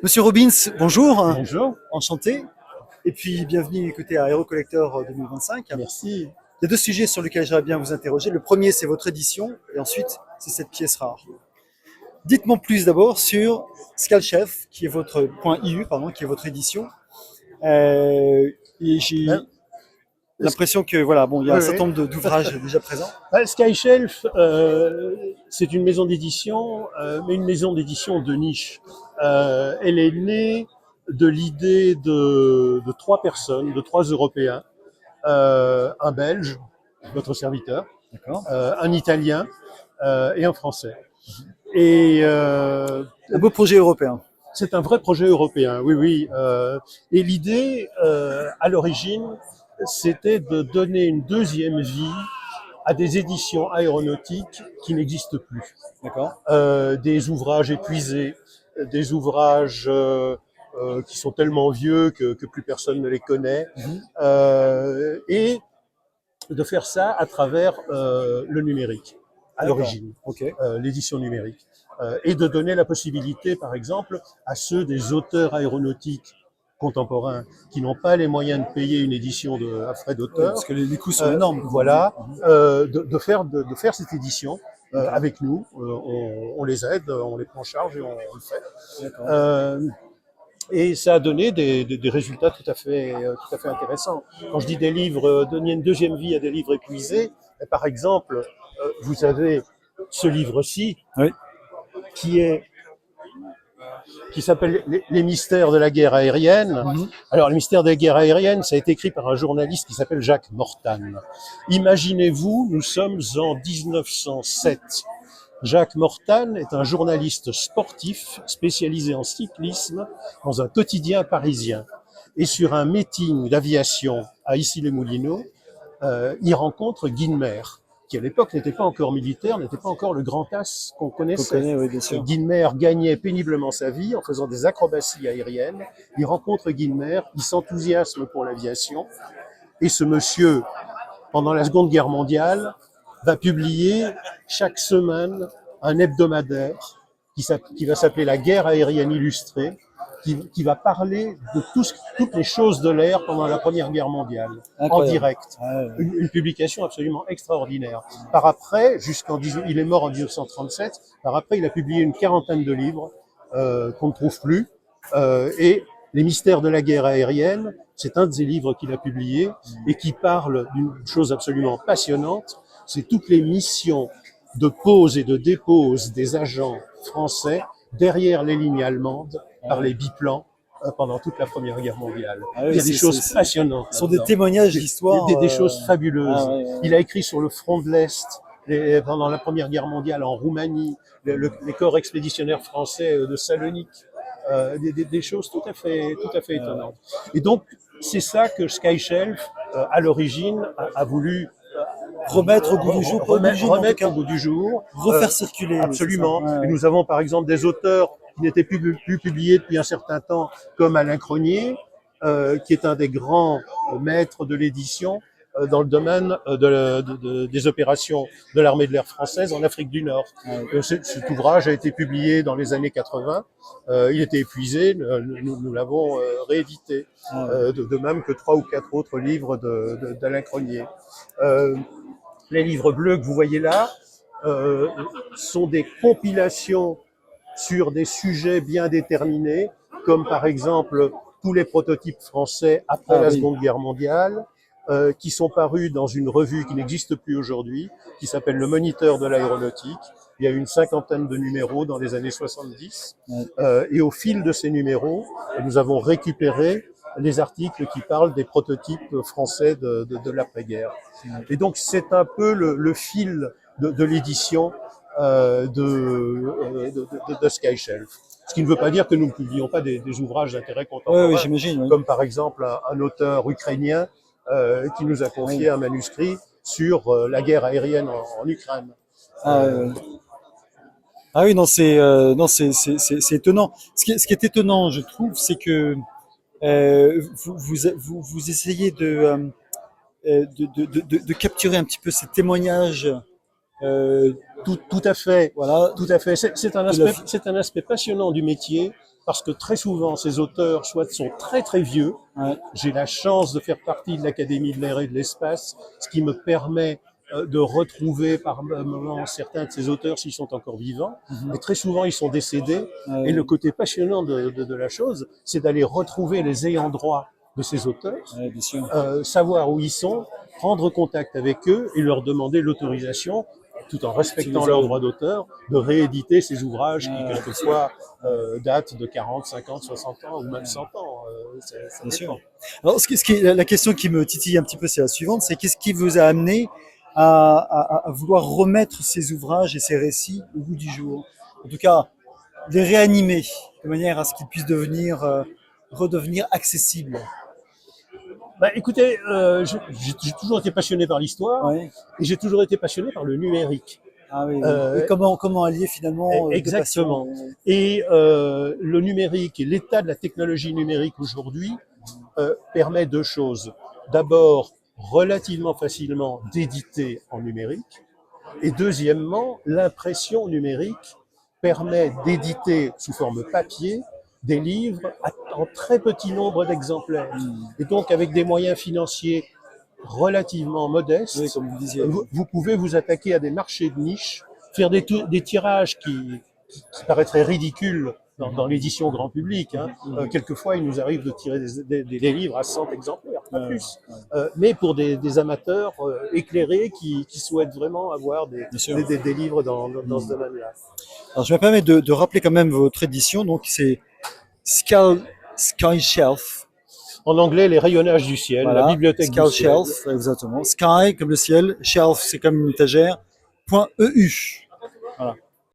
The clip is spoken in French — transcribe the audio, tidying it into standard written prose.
Monsieur Robbins, bonjour, Bonjour, enchanté, et puis bienvenue écoutez, à Aérocollector 2025. Il merci. y a deux sujets sur lesquels j'aimerais bien vous interroger. Le premier, c'est votre édition, et ensuite, c'est cette pièce rare. Dites-moi plus d'abord sur Skalchef, qui est votre .eu, pardon, qui est votre édition. Et j'ai Ben, l'impression que voilà, bon, il y a un oui, certain oui. nombre d'ouvrages déjà présents. Sky Shelf, c'est une maison d'édition, mais une maison d'édition de niche. Elle est née de l'idée de trois personnes, de trois Européens, un Belge, votre serviteur, D'accord. un Italien et un Français. Et Un beau projet européen. c'est un vrai projet européen, oui, oui. Et l'idée, à l'origine, c'était de donner une deuxième vie à des éditions aéronautiques qui n'existent plus. D'accord. Des ouvrages épuisés, des ouvrages qui sont tellement vieux que plus personne ne les connaît, et de faire ça à travers le numérique, à D'accord. l'origine, Ok. l'édition numérique. Et de donner la possibilité, par exemple, à ceux des auteurs aéronautiques contemporains qui n'ont pas les moyens de payer une édition à frais Oui, d'auteur, parce que les coûts sont énormes. voilà, de faire cette édition avec nous. On les aide, on les prend en charge et on le fait. D'accord. Et ça a donné des résultats tout à fait intéressants. Quand je dis des livres, donner une deuxième vie à des livres épuisés, par exemple, vous avez ce livre-ci Oui. qui est qui s'appelle Les mystères de la guerre aérienne. Alors, les mystères de la guerre aérienne, ça a été écrit par un journaliste qui s'appelle Jacques Mortan. Imaginez-vous, nous sommes en 1907. Jacques Mortan est un journaliste sportif spécialisé en cyclisme dans un quotidien parisien. Et sur un meeting d'aviation à Issy-les-Moulineaux, il rencontre Guilmer, qui à l'époque n'était pas encore militaire, n'était pas encore le grand as qu'on On connaissait. connaît, oui, bien sûr. Guilmer gagnait péniblement sa vie en faisant des acrobaties aériennes. Il rencontre Guilmer, il s'enthousiasme pour l'aviation. Et ce monsieur, pendant la Seconde Guerre mondiale, va publier chaque semaine un hebdomadaire qui va s'appeler La guerre aérienne illustrée, qui va parler de toutes les choses de l'air pendant la Première Guerre mondiale, en Incroyable. direct. Ouais, ouais. Une publication absolument extraordinaire. Par après, il est mort en 1937, par après il a publié une quarantaine de livres qu'on ne trouve plus, et Les mystères de la guerre aérienne, c'est un de ces livres qu'il a publié et qui parle d'une chose absolument passionnante, c'est toutes les missions de pose et de dépose des agents français derrière les lignes allemandes par les biplans pendant toute la Première Guerre mondiale. Ah oui, Il y a des choses passionnantes. Ce sont des là-dedans. témoignages d'histoire. Des choses fabuleuses. Ah ouais, ouais. Il a écrit sur le front de l'Est pendant la Première Guerre mondiale en Roumanie, les corps expéditionnaires français de Salonique, des choses tout à fait étonnantes. Et donc, c'est ça que Sky Shelf, à l'origine, a voulu Remettre au goût du jour, remettre au goût du jour. refaire circuler. Absolument. C'est ça. Ouais, Et ouais. nous avons par exemple des auteurs qui n'étaient plus publiés depuis un certain temps, comme Alain Cronier, qui est un des grands maîtres de l'édition dans le domaine des opérations de l'armée de l'air française en Afrique du Nord. Cet ouvrage a été publié dans les années 80. Il était épuisé, nous l'avons réédité, de même que 3 ou 4 autres livres d'Alain Cronier. Les livres bleus que vous voyez là sont des compilations sur des sujets bien déterminés, comme par exemple tous les prototypes français après la Seconde Guerre mondiale, qui sont parus dans une revue qui n'existe plus aujourd'hui, qui s'appelle Le Moniteur de l'aéronautique. Il y a eu une cinquantaine de numéros dans les années 70. Et au fil de ces numéros, nous avons récupéré les articles qui parlent des prototypes français de l'après-guerre. Et donc, c'est un peu le fil de l'édition de Sky Shelf. Ce qui ne veut pas dire que nous ne publions pas des ouvrages d'intérêt contemporain, Oui, j'imagine. Oui. comme par exemple un auteur ukrainien qui nous a confié un manuscrit sur la guerre aérienne en Ukraine. Ah oui, non, c'est étonnant. Ce qui est étonnant, je trouve, c'est que vous essayez de capturer un petit peu ces témoignages. Tout à fait, Voilà. tout à fait. C'est un aspect passionnant du métier parce que très souvent, ces auteurs soit sont très très vieux. Ouais. J'ai la chance de faire partie de l'Académie de l'air et de l'espace, ce qui me permet de retrouver par moments certains de ces auteurs s'ils sont encore vivants. Mais très souvent, ils sont décédés. Ouais. Et le côté passionnant de la chose, c'est d'aller retrouver les ayants droit de ces auteurs, Ouais, bien sûr. savoir où ils sont, prendre contact avec eux et leur demander l'autorisation, tout en respectant leurs droits d'auteur, de rééditer ces ouvrages qui, quelquefois, datent de 40, 50, 60 ans ou même 100 ans. Ça Bien sûr. dépend. Alors, la question qui me titille un petit peu, c'est la suivante, c'est qu'est-ce qui vous a amené à vouloir remettre ces ouvrages et ces récits au goût du jour? En tout cas, les réanimer de manière à ce qu'ils puissent redevenir accessibles. Bah, écoutez, j'ai toujours été passionné par l'histoire Ouais. et j'ai toujours été passionné par le numérique. Ah oui, oui. Et comment allier finalement deux Exactement. passions? Et le numérique et l'état de la technologie numérique aujourd'hui permet deux choses. D'abord, relativement facilement d'éditer en numérique. Et deuxièmement, l'impression numérique permet d'éditer sous forme papier des livres en très petit nombre d'exemplaires. Et donc, avec des moyens financiers relativement modestes, Oui, comme vous disiez. vous pouvez vous attaquer à des marchés de niche, faire des tirages qui paraîtraient ridicules dans l'édition grand public. Hein. Quelquefois, il nous arrive de tirer des livres à 100 exemplaires, pas plus. Mais pour des amateurs éclairés qui souhaitent vraiment avoir des livres dans ce domaine-là. Alors, je me permets de rappeler quand même votre édition. Donc, c'est Sky Shelf. En anglais, les rayonnages du ciel, Voilà. la bibliothèque Sky du ciel. Shelf, exactement. Sky comme le ciel, shelf c'est comme une étagère. .eu. Voilà.